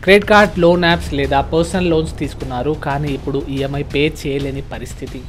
Credit card loan apps లేదా personal loans తీసుకున్నారు కానీ ఇప్పుడు ఈఎంఐ పే చేయలేని పరిస్థితి.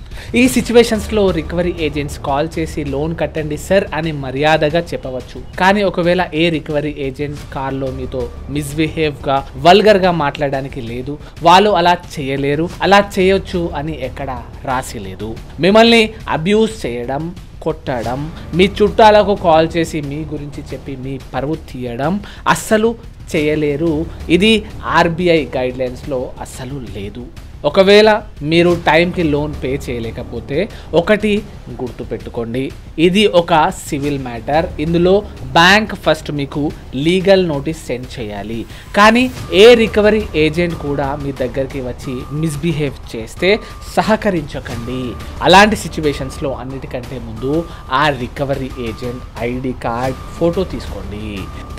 ఈ సిచ్యువేషన్స్లో రికవరీ ఏజెంట్స్ కాల్ చేసి లోన్ కట్టండి సార్ అని మర్యాదగా చెప్పవచ్చు. కానీ ఒకవేళ ఏ రికవరీ ఏజెంట్ కాల్లో మీతో మిస్బిహేవ్గా వల్గర్గా మాట్లాడడానికి లేదు. వాళ్ళు అలా చేయలేరు, అలా చేయొచ్చు అని ఎక్కడ రాసి లేదు. మిమ్మల్ని అబ్యూస్ చేయడం, కొట్టడం, మీ చుట్టాలకు కాల్ చేసి మీ గురించి చెప్పి మీ పరువు తీయడం అస్సలు చేయలేరు. ఇది ఆర్బీఐ గైడ్లైన్స్లో అస్సలు లేదు. ఒకవేళ మీరు టైంకి లోన్ పే చేయలేకపోతే ఒకటి గుర్తుపెట్టుకోండి, ఇది ఒక సివిల్ మ్యాటర్. ఇందులో బ్యాంక్ ఫస్ట్ మీకు లీగల్ నోటీస్ సెండ్ చేయాలి. కానీ ఏ రికవరీ ఏజెంట్ కూడా మీ దగ్గరికి వచ్చి మిస్బిహేవ్ చేస్తే సహకరించకండి. అలాంటి సిచ్యువేషన్స్లో అన్నిటికంటే ముందు ఆ recovery agent ID card photo తీసుకోండి.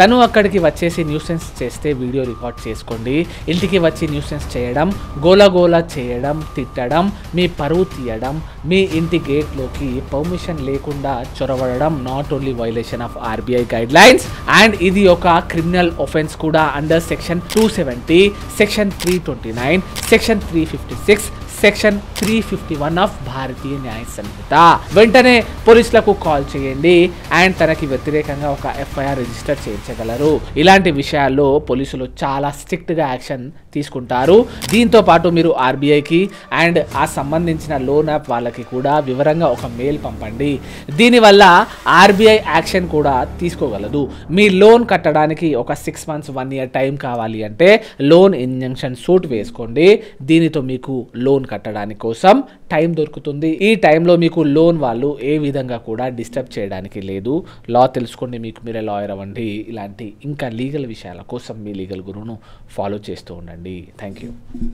తను అక్కడికి వచ్చేసి న్యూసెన్స్ చేస్తే వీడియో రికార్డ్ చేసుకోండి. ఇంటికి వచ్చి న్యూసెన్స్ చేయడం, గోల చేయడం, తిట్టడం, మీ పరువు తీయడం, మీ ఇంటి గేట్లోకి పర్మిషన్ లేకుండా చొరవడం not only violation of RBI guidelines and ఇది ఒక క్రిమినల్ ఒఫెన్స్ కూడా under section 270, section 329, section 356, section 351 of Bharatiya Nyaya Sanhita. వెంటనే పోలీసులకు కాల్ చేయండి అండ్ తనకి వ్యతిరేకంగా ఒక ఎఫ్ఐఆర్ రిజిస్టర్ చేయించగలరు. ఇలాంటి విషయాల్లో పోలీసులు చాలా స్ట్రిక్ట్గా యాక్షన్ తీసుకుంటారు. దీంతో పాటు మీరు ఆర్బీఐకి అండ్ ఆ సంబంధించిన లోన్ యాప్ వాళ్ళకి కూడా వివరంగా ఒక మెయిల్ పంపండి. దీనివల్ల ఆర్బీఐ యాక్షన్ కూడా తీసుకోగలదు. మీ లోన్ కట్టడానికి ఒక 6 months 1 year టైం కావాలి అంటే లోన్ ఇంజంక్షన్ సూట్ వేసుకోండి. దీనితో మీకు లోన్ కట్టడానికి కోసం టైం దొరుకుతుంది. ఈ టైంలో మీకు లోన్ వాళ్ళు ఏ విధంగా కూడా డిస్టర్బ్ చేయడానికి లేదు. లా తెలుసుకోండి, మీకు మీరే లాయర్ అవ్వండి. ఇలాంటి ఇంకా లీగల్ విషయాల కోసం మీ లీగల్ గురువును ఫాలో చేస్తూ ఉండండి. Thank you.